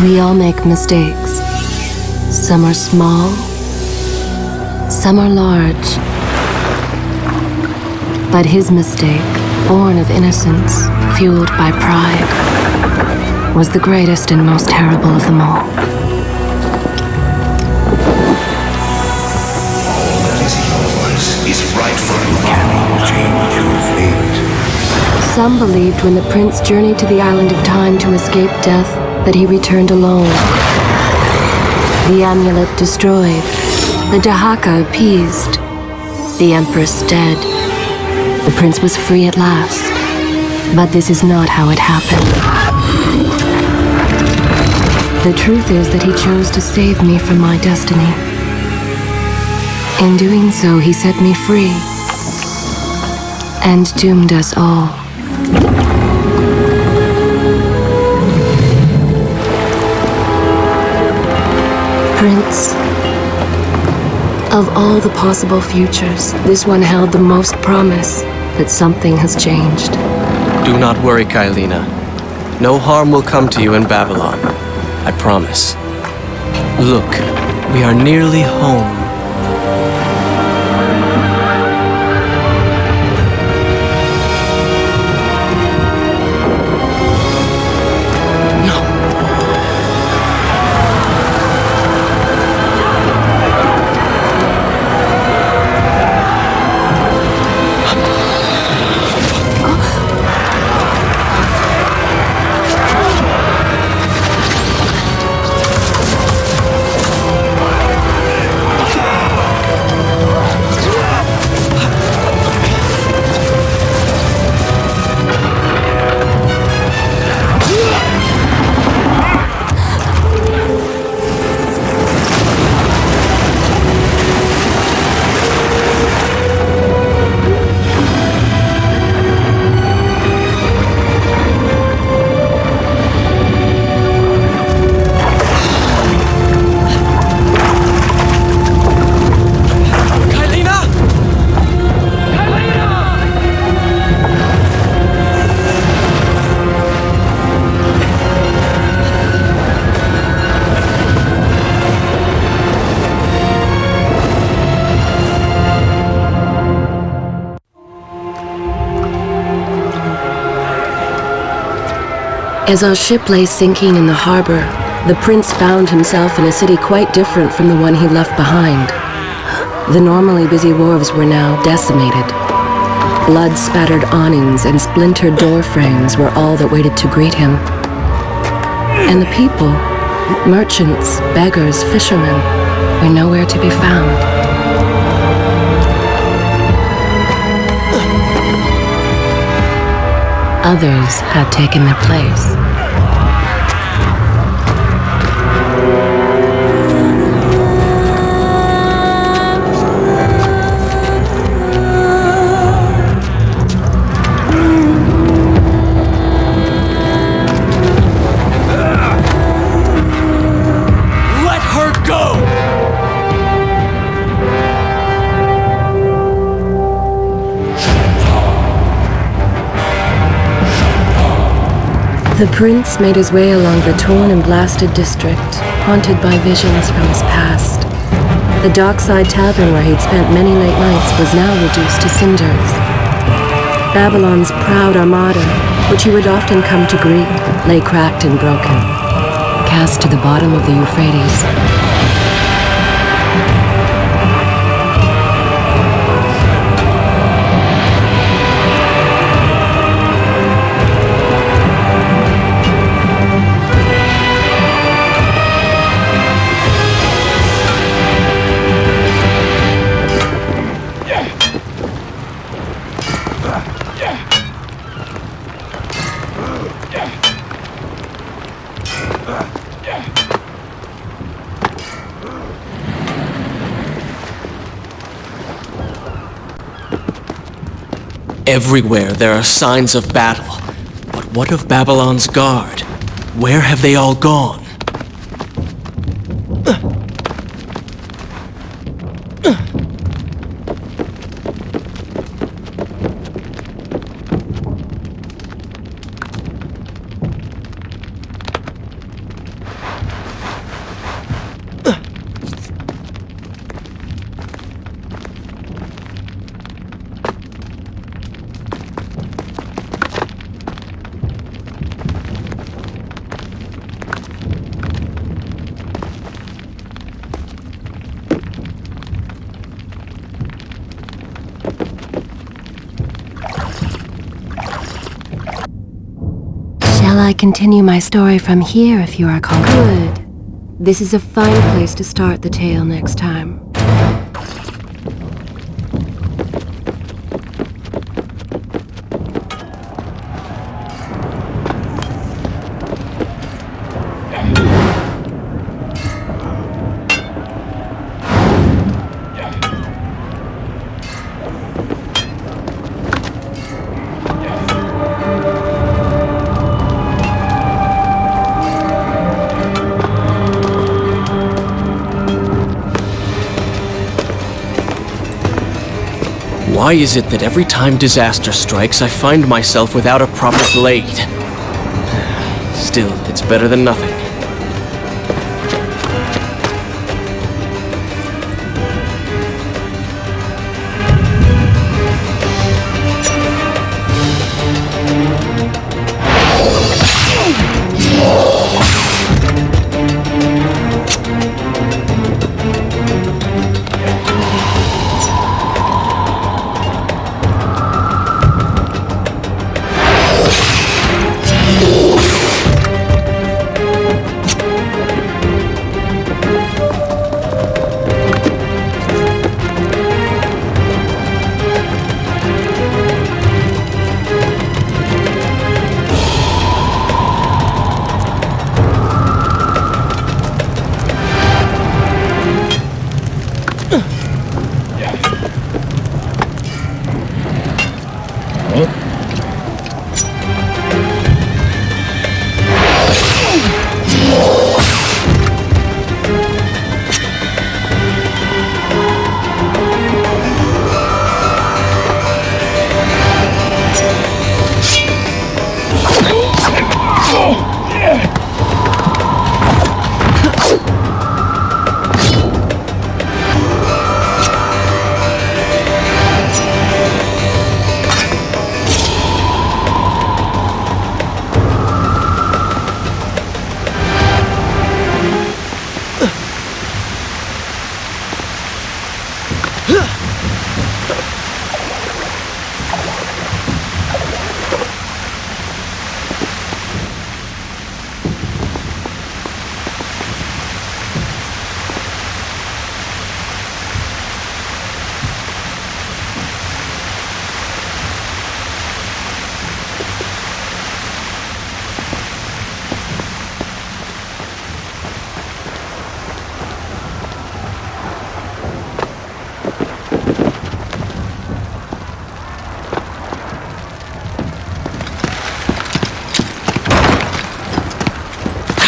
We all make mistakes. Some are small, some are large. But his mistake, born of innocence, fueled by pride, was the greatest and most terrible of them all. All that is yours is rightfully Can change your fate? Some believed when the prince journeyed to the island of time to escape death that he returned alone. The amulet destroyed, the Dahaka appeased, the empress dead. The prince was free at last. But this is not how it happened. The truth is that he chose to save me from my destiny. In doing so, he set me free and doomed us all. Prince, of all the possible futures, this one held the most promise that something has changed. Do not worry, Kailina. No harm will come to you in Babylon. I promise. Look, we are nearly home. As our ship lay sinking in the harbor, the prince found himself in a city quite different from the one he left behind. The normally busy wharves were now decimated. Blood-spattered awnings and splintered door frames were all that waited to greet him. And the people, merchants, beggars, fishermen, were nowhere to be found. Others had taken their place. Let her go! The prince made his way along the torn and blasted district, haunted by visions from his past. The dockside tavern where he'd spent many late nights was now reduced to cinders. Babylon's proud armada, which he would often come to greet, lay cracked and broken, cast to the bottom of the Euphrates. Everywhere there are signs of battle. But what of Babylon's guard? Where have they all gone? Shall I continue my story from here if you are good? This is a fine place to start the tale next time. Why is it that every time disaster strikes, I find myself without a proper blade? Still, it's better than nothing.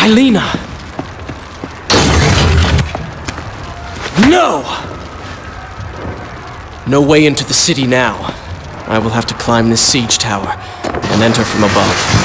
Kailina! No! No way into the city now. I will have to climb this siege tower and enter from above.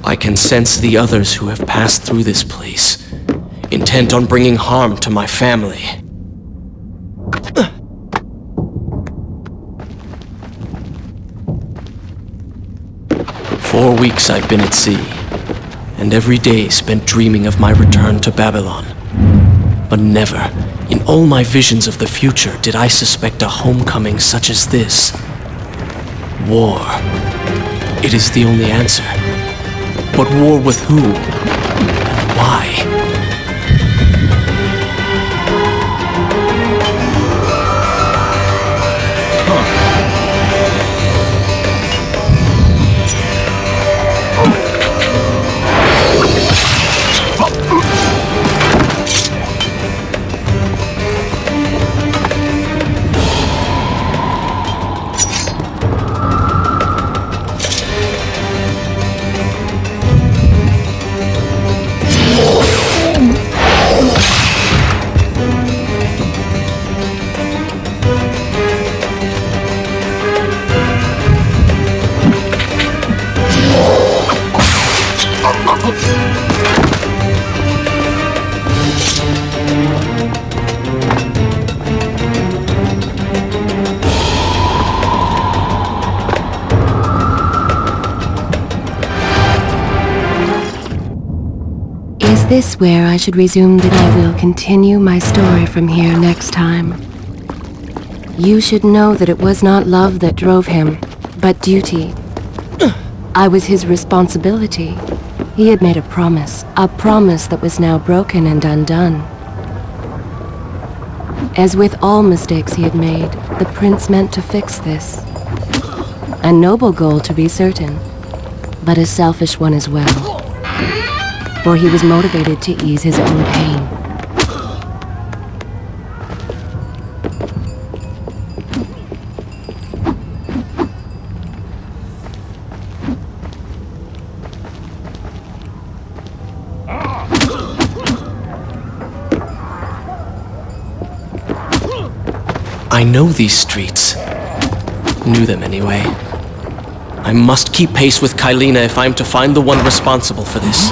I can sense the others who have passed through this place, intent on bringing harm to my family. For 4 weeks I've been at sea, and every day spent dreaming of my return to Babylon. But never, in all my visions of the future, did I suspect a homecoming such as this. War. It is the only answer. But war with who? And why? this where I should resume that I will continue my story from here next time? You should know that it was not love that drove him, but duty. I was his responsibility. He had made a promise that was now broken and undone. As with all mistakes he had made, the prince meant to fix this. A noble goal, to be certain, but a selfish one as well. For he was motivated to ease his own pain. I know these streets. Knew them anyway. I must keep pace with Kylina if I'm to find the one responsible for this.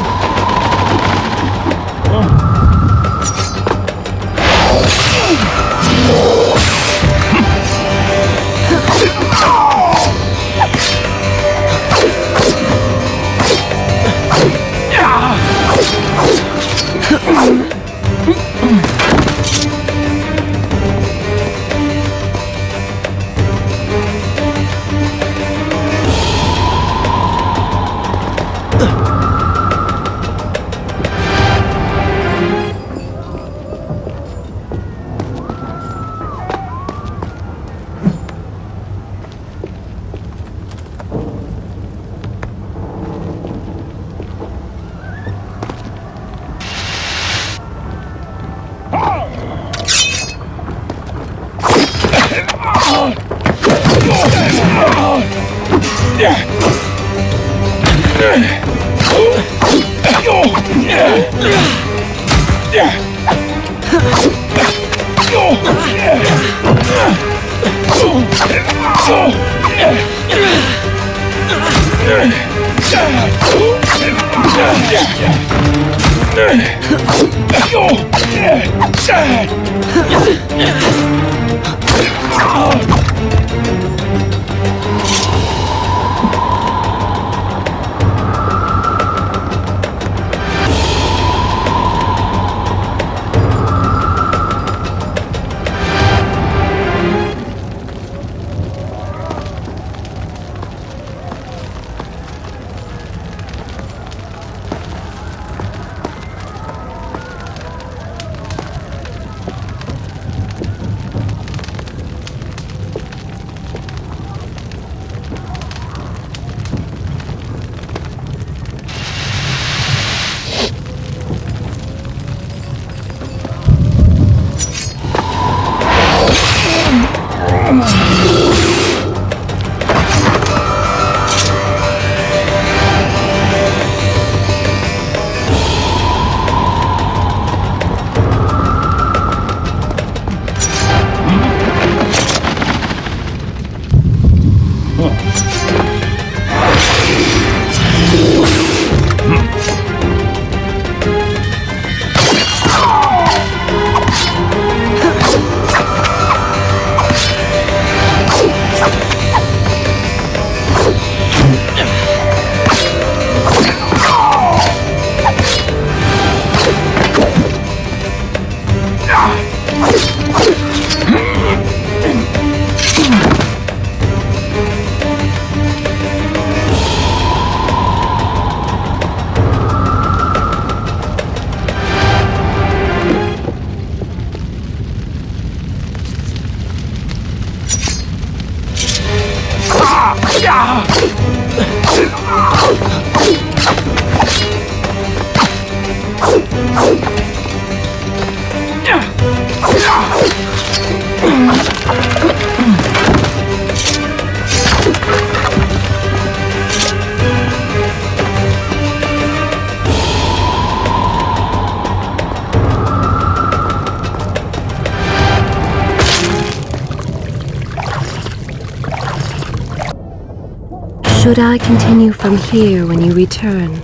Should I continue from here when you return?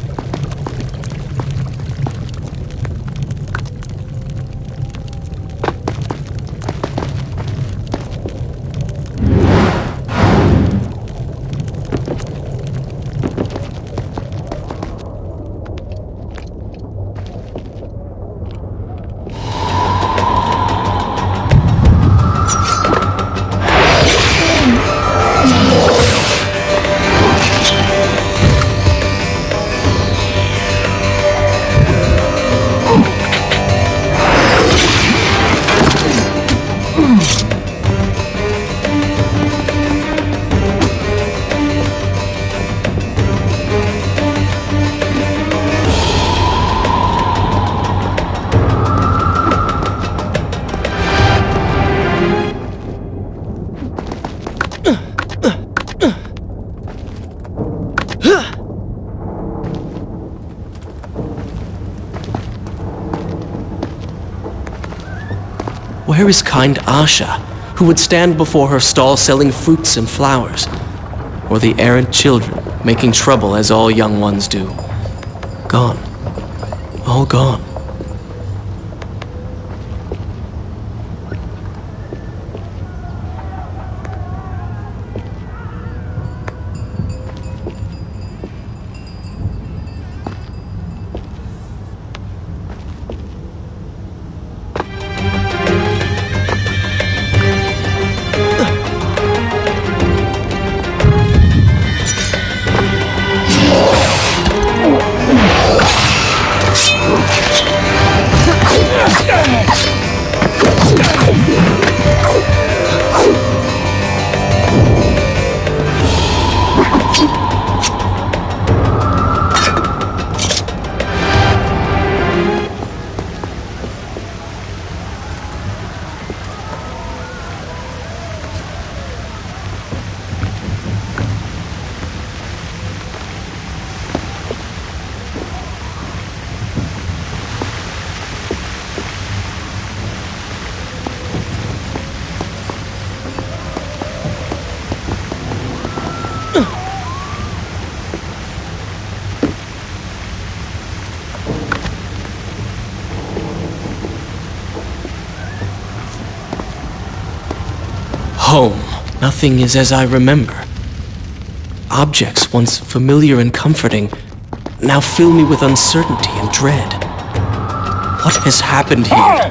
Where is kind Asha, who would stand before her stall selling fruits and flowers? Or the errant children, making trouble as all young ones do? Gone. All gone. Home. Nothing is as I remember. Objects once familiar and comforting now fill me with uncertainty and dread. What has happened here?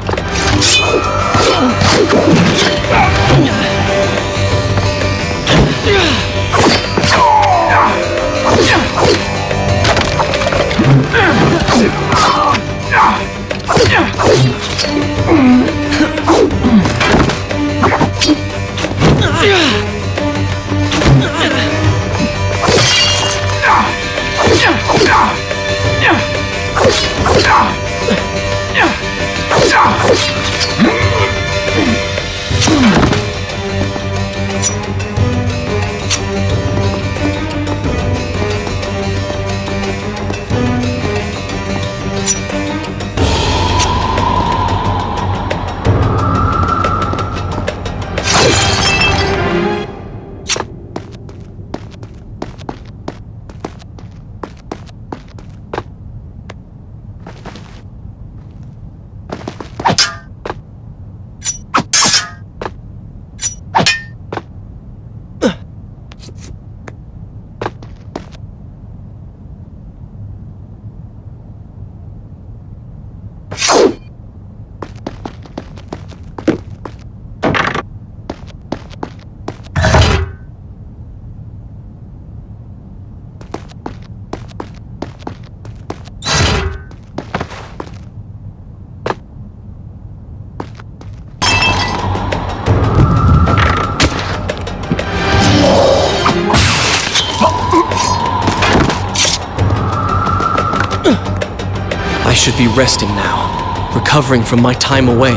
I should be resting now, recovering from my time away,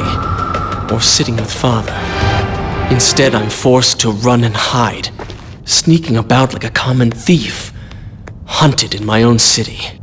or sitting with Father. Instead, I'm forced to run and hide, sneaking about like a common thief, hunted in my own city.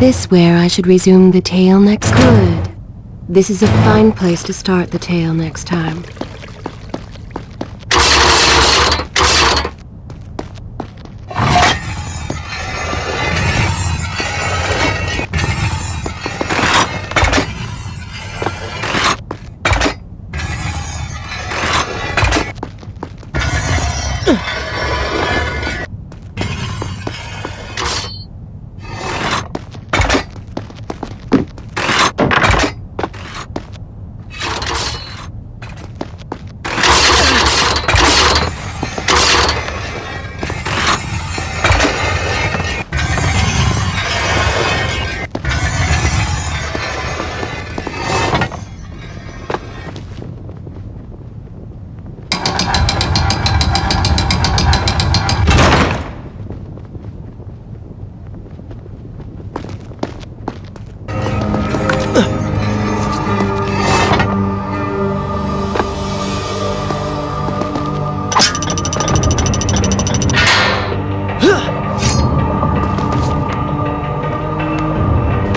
this where I should resume the tale next? Good. This is a fine place to start the tale next time.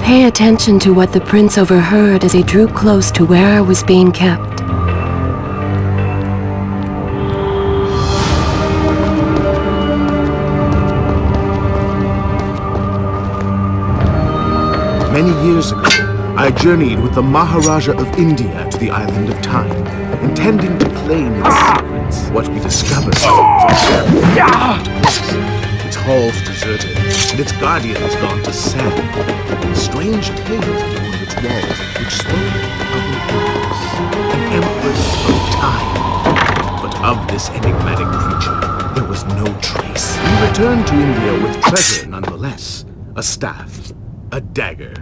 Pay attention to what the prince overheard as he drew close to where I was being kept. Many years ago, I journeyed with the Maharaja of India to the island of Time, intending to claim its secrets. What we discovered was a its halls deserted, and its guardians gone to sand. Strange tales adorned its walls, which spoke of an empress of time. But of this enigmatic creature, there was no trace. We returned to India with treasure nonetheless. A staff, a dagger,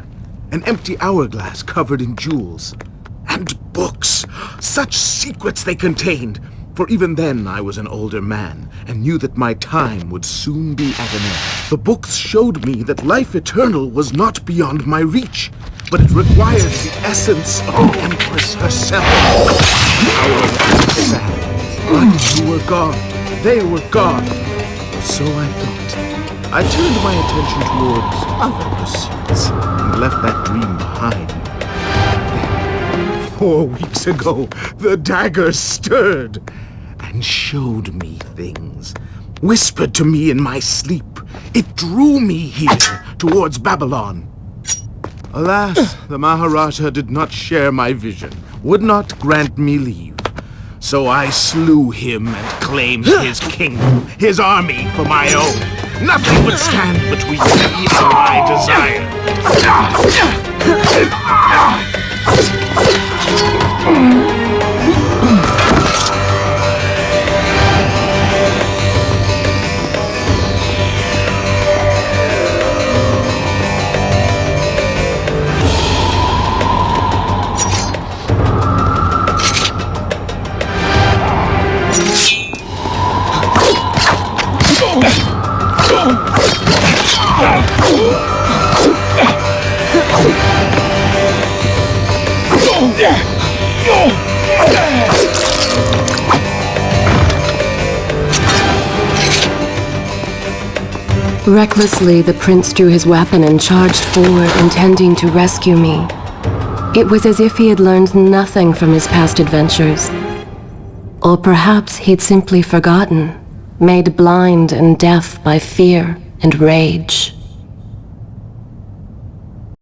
an empty hourglass covered in jewels, and books. Such secrets they contained! For even then I was an older man, and knew that my time would soon be at an end. The books showed me that life eternal was not beyond my reach, but it required the essence of the Empress herself. Our was sad, but you were gone. They were gone. So I thought. I turned my attention towards other pursuits, and left that dream behind. Then, 4 weeks ago, the dagger stirred and showed me things, whispered to me in my sleep. It drew me here, towards Babylon. Alas, the Maharaja did not share my vision, would not grant me leave. So I slew him and claimed his kingdom, his army for my own. Nothing would stand between me and my desire. Recklessly, the prince drew his weapon and charged forward, intending to rescue me. It was as if he had learned nothing from his past adventures. Or perhaps he'd simply forgotten, made blind and deaf by fear and rage.